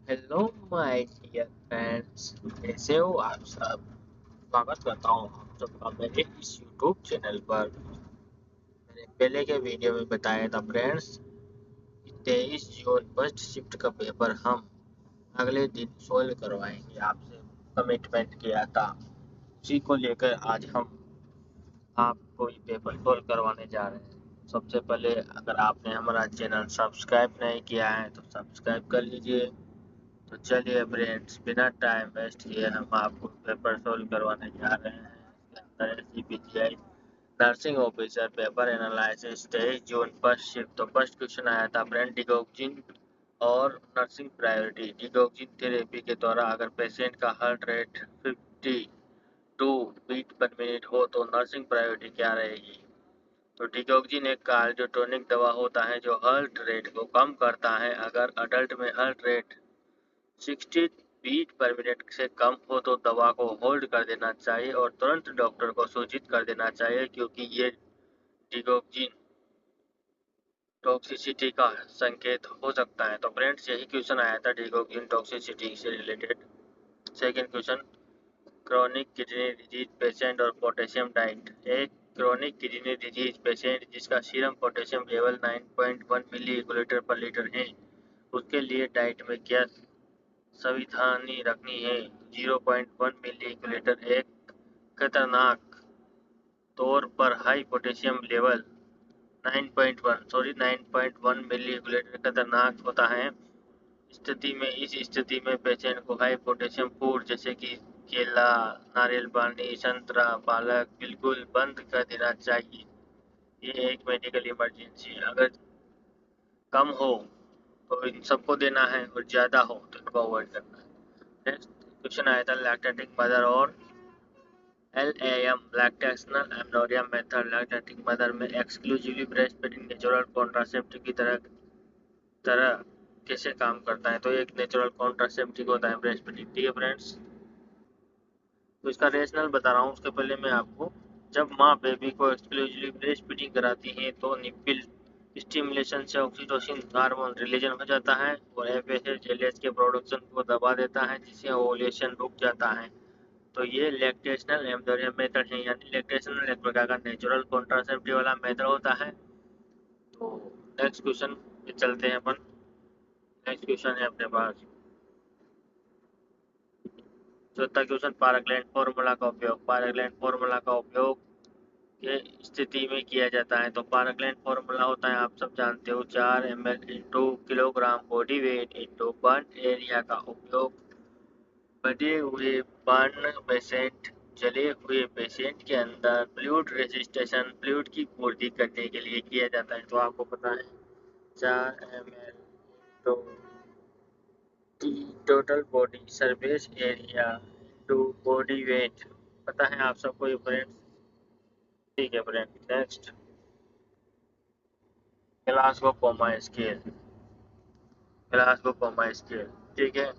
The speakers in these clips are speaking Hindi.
हेलो माय डियर फ्रेंड्स, कैसे हो आप सब। स्वागत करता हूँ आप सबका मेरे इस यूट्यूब चैनल पर। मैंने पहले के वीडियो में बताया था फ्रेंड्स कि 23 जून फर्स्ट शिफ्ट का पेपर हम अगले दिन सोल्व करवाएंगे। आपसे कमिटमेंट किया था, उसी को लेकर आज हम आपको ये पेपर सोल्व करवाने जा रहे हैं। सबसे पहले अगर आपने हमारा चैनल सब्सक्राइब नहीं किया है तो सब्सक्राइब कर लीजिए। तो चलिए फ्रेंड्स, बिना टाइम वेस्ट किए हम आपको पेपर सोल्व करवाने जा रहे हैं। इसके अंदर SGPGI nursing officer paper analysis 23 जून फर्स्ट शिफ्ट। तो फर्स्ट क्वेश्चन आया था फ्रेंड, डिगोक्सिन और नर्सिंग प्रायोरिटी। डिगोक्सिन थेरेपी के द्वारा अगर पेशेंट का heart rate 52 beat per minute हो तो नर्सिंग प्रायोरिटी क्या रहेगी। तो डिगोक्सिन एक कार्डियोटोनिक दवा होता है जो हार्ट रेट को कम करता है। अगर अडल्ट में heart rate 60 beat per minute से कम हो तो दवा को होल्ड कर देना चाहिए और तुरंत डॉक्टर को सूचित कर देना चाहिए, क्योंकि ये डिगोक्सिन टॉक्सिसिटी का संकेत हो सकता है। तो फ्रेंड्स, यही क्वेश्चन आया था डिगोक्सिन टॉक्सिसिटी से related. Second question, chronic kidney disease patient और पोटेशियम डाइट। एक क्रोनिक किडनी डिजीज पेशेंट जिसका सीरम पोटेशियम लेवल 9.1 मिली इक्विलिटर पर लीटर है, उसके लिए डाइट में क्या सावधानी रखनी है। 0.1 मिली इक्विलिटर एक खतरनाक तौर पर हाई पोटेशियम लेवल 9.1 मिली इक्विलिटर खतरनाक होता है। इस स्थिति में पेशेंट को हाई पोटेशियम फूड जैसे कि केला, नारियल पानी, संतरा, पालक बिल्कुल बंद कर देना चाहिए। ये एक मेडिकल इमरजेंसी है। अगर कम हो तो इन सबको देना है और ज़्यादा हो तो इनको अवॉइड करना है। नेक्स्ट क्वेश्चन आया था लैक्टेटिंग मदर और LAM lactational amenorrhoea method. Lactating mother में exclusively breast feeding natural contraceptive की तरह कैसे काम करता है। तो एक नेचुरल कॉन्ट्रासेप्टिव होता है ब्रेस्ट फीडिंग, ठीक है फ्रेंड्स। तो इसका रेशनल बता रहा हूँ। उसके पहले मैं आपको, जब माँ बेबी को एक्सक्लूसिवली ब्रेस्ट फीडिंग कराती है तो निप्पल स्टिमुलेशन से ऑक्सीटोसिन हार्मोन रिलीजन हो जाता है और FSH LH के प्रोडक्शन को दबा देता है, जिससे ओवुलेशन रुक जाता है। तो ये लैक्टेशनल एम्ब्रियो मेथड है, यानी लैक्टेशनल एक प्रकार का नेचुरल कॉन्ट्रासेप्टिव वाला मेथड होता है। तो नेक्स्ट क्वेश्चन पे चलते हैं अपन। नेक्स्ट क्वेश्चन है अपने पास चौथा क्वेश्चन, पाराग्लैंड फॉर्मूला का उपयोग। पाराग्लैंड फॉर्मूला का उपयोग के स्थिति में किया जाता है। तो पाराग्लैंड फॉर्मूला होता है, आप सब जानते हो, 4 ml into kilogram body weight into burn area का उपयोग बढ़े हुए बर्न पेशेंट जले हुए पेशेंट के अंदर फ्लूइड रेजिस्टेशन फ्लूइड की पूर्ति करने के लिए किया जाता है। तो आपको पता है 4 ml तो total body surface area to body weight पता है आप सबको ये फ्रेंड्स, ठीक है friend. Next, Glasgow coma scale. Glasgow coma scale, ठीक है।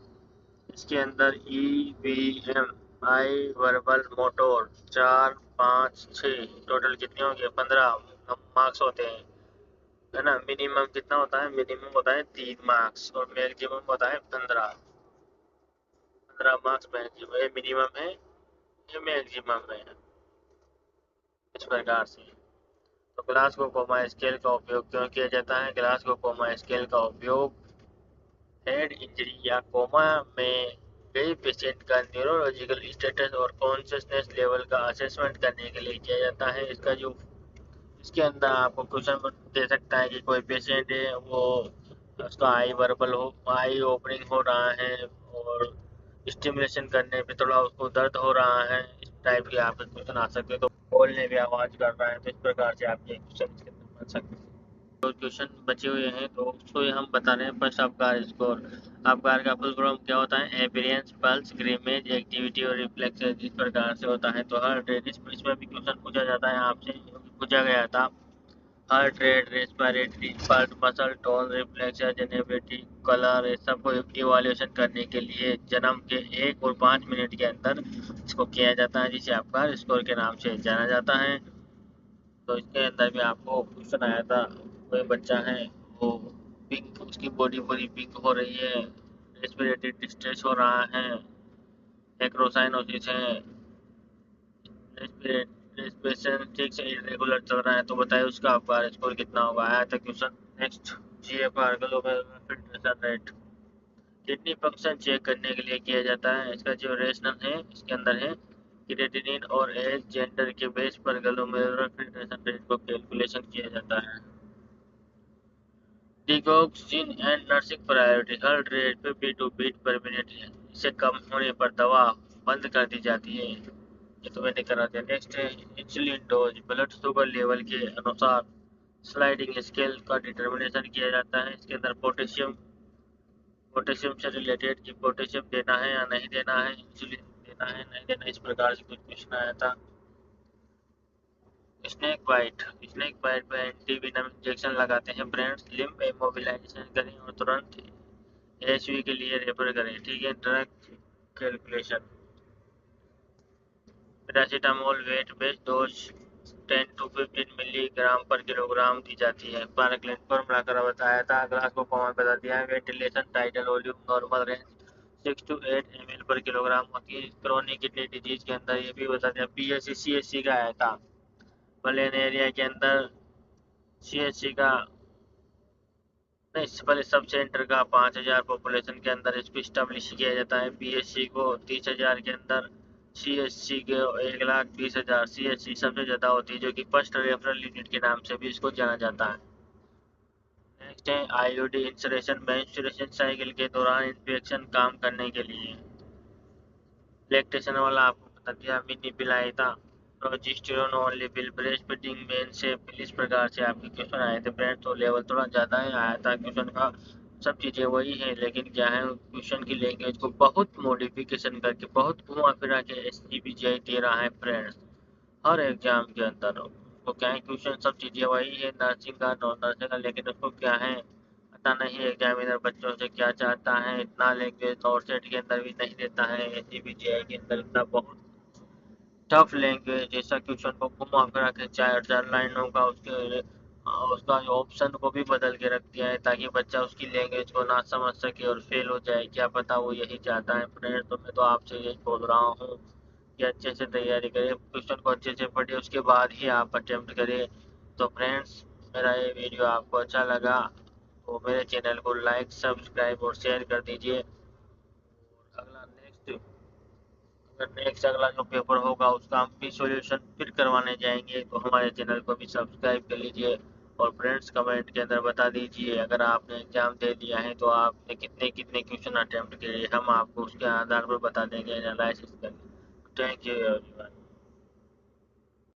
इसके अंदर EVM eye verbal motor 4, 5, 6 total कितने होंगे 15 मार्क्स होते हैं, है ना। मिनिमम कितना होता है, मिनिमम होता है 3 मार्क्स और मैक्सिमम होता है 15 मार्क्स मैक्सिमम। ये मिनिमम है, ये मैक्सिमम है, इस प्रकार से। तो ग्लासगो कोमा स्केल का उपयोग क्यों किया जाता है। ग्लासगो कोमा स्केल का उपयोग हेड इंजरी या कोमा में गए पेशेंट का न्यूरोलॉजिकल स्टेटस और कॉन्शियसनेस लेवल का असेसमेंट करने के लिए किया जाता है। इसके अंदर आपको क्वेश्चन दे सकता है कि कोई पेशेंट है, वो उसका आई ओपनिंग हो रहा है और स्टिमुलेशन करने पे थोड़ा उसको दर्द हो रहा है, इस टाइप के आपके क्वेश्चन आ सकते हैं। तो बोलने भी आवाज़ कर रहा है, तो इस प्रकार से आपके क्वेश्चन इसके अंदर बन सकते हैं। तो क्वेश्चन बचे हुए हैं तो उसको हम बता रहे हैं। First Apgar score. अबगार का फुल फॉर्म क्या होता है, एपीरियंस पल्स ग्रीमेज एक्टिविटी और रिफ्लेक्स, इस प्रकार से होता है। तो हार्ट रेट, इसमें भी क्वेश्चन पूछा जाता है आपसे, पूछा गया था। Heart rate, respiratory pulse, muscle tone, reflex, जेनेबिलिटी, कलर, ये सबको इवैल्यूएशन करने के लिए जन्म के 1 और 5 मिनट के अंदर इसको किया जाता है, जिसे अबगार स्कोर के नाम से जाना जाता है। तो इसके अंदर भी आपको क्वेश्चन आया था, कोई बच्चा है वो पिंक, उसकी बॉडी पूरी पिंक हो रही है, रेस्पिरेटरी डिस्ट्रेस हो रहा है, एक्रोसाइनोसिस है, रेस्पिरेशन ठीक से इरेगुलर चल रहा है, तो बताइए उसका आपका स्कोर कितना होगा। आया था question. Next, GFR global filtration rate kidney function check करने के लिए किया जाता है। इसका जो रेशनल है इसके अंदर है क्रिएटिनिन और एज जेंडर के बेस पर ग्लोमेरुलर फिल्ट्रेशन रेट को कैलकुलेशन किया जाता है। Digoxin and nursing priority heart rate 52 beat per minute है। इसे कम होने पर दवा बंद कर दी जाती है। ये तो मैंने करा दिया। नेक्स्ट है insulin dose blood sugar level के अनुसार स्लाइडिंग स्केल का डिटर्मिनेशन किया जाता है। इसके अंदर पोटेशियम से रिलेटेड कि पोटेशियम देना है या नहीं देना है, इंसुलिन देना है नहीं देना, इस प्रकार से कुछ क्वेश्चन आया था। स्नेक बाइट में एंटीवेनम इंजेक्शन लगाते हैं फ्रेंड्स। लिम्फ इमोबिलाइजेशन करें और तुरंत एएचवी के लिए रेफर करें। ठीक है। Drug calculation, paracetamol weight based dose 10 to 15 milligram per kilogram दी जाती है। पार्कलेट फॉर्मूला करा बताया था। ग्लास को कॉमन बता दिया है। Ventilation title volume normal range 6 to 8 ml पर किलोग्राम होती है। क्रोनिक किडनी डिजीज के अंदर ये भी बता दिया। पीएससी सीएससी का आया था। मलेरिया के अंदर सीएससी का नहीं, पहले सब सेंटर का 5000 पॉपुलेशन के अंदर इसको स्टैब्लिश किया जाता है। पीएससी को 30,000 के अंदर, सीएससी के 1,20,000। सीएससी सबसे ज्यादा होती है, जो कि फर्स्ट रेफरल यूनिट के नाम से भी इसको जाना जाता है। नेक्स्ट है आईयूडी इंसरेशन। मेंस्ट्रुएशन साइकिल के दौरान इन्फेक्शन काम करने के लिए। लैक्टेशन वाला आपको बता दिया। मिनी पिलाई था। Progesterone only bill breast fitting main से इस प्रकार से आपके क्वेश्चन आए थे फ्रेंड्स। तो लेवल थोड़ा ज़्यादा ही आया था क्वेश्चन का। सब चीज़ें वही हैं, लेकिन क्या है क्वेश्चन की लैंग्वेज को बहुत मॉडिफिकेशन करके बहुत घुमा फिरा के एसजीपीजीआई दे रहा है फ्रेंड्स हर एग्जाम के अंदर। तो क्या है क्वेश्चन सब चीज़ें वही है, नर्सिंग का नॉन नर्सिंग का, लेकिन उसको क्या है पता नहीं एग्जामिनर बच्चों से क्या चाहता है। इतना लैंग्वेज नॉट सेट के अंदर भी नहीं देता है, एसजीपीजीआई के अंदर इतना बहुत टफ लैंग्वेज जैसा क्वेश्चन को घुमा फिरा के 4 लाइनों का उसका ऑप्शन को भी बदल के रख दिया है, ताकि बच्चा उसकी लैंग्वेज को ना समझ सके और फेल हो जाए। क्या पता वो यही चाहता है फ्रेंड। तो मैं तो आपसे यही बोल रहा हूँ कि अच्छे से तैयारी करें, क्वेश्चन को अच्छे से पढ़िए, उसके बाद ही आप अटेम्प्ट करें। तो फ्रेंड्स, मेरा ये वीडियो आपको अच्छा लगा तो मेरे चैनल को लाइक सब्सक्राइब और शेयर कर दीजिए। और अगला जो पेपर होगा उसका हम भी सॉल्यूशन फिर करवाने जाएंगे, तो हमारे चैनल को भी सब्सक्राइब कर लीजिए। और फ्रेंड्स, कमेंट के अंदर बता दीजिए अगर आपने एग्जाम दे दिया है तो आपने कितने कितने क्वेश्चन अटेम्प्ट किए, हम आपको उसके आधार पर बता देंगे एनालिसिस करके। Thank you.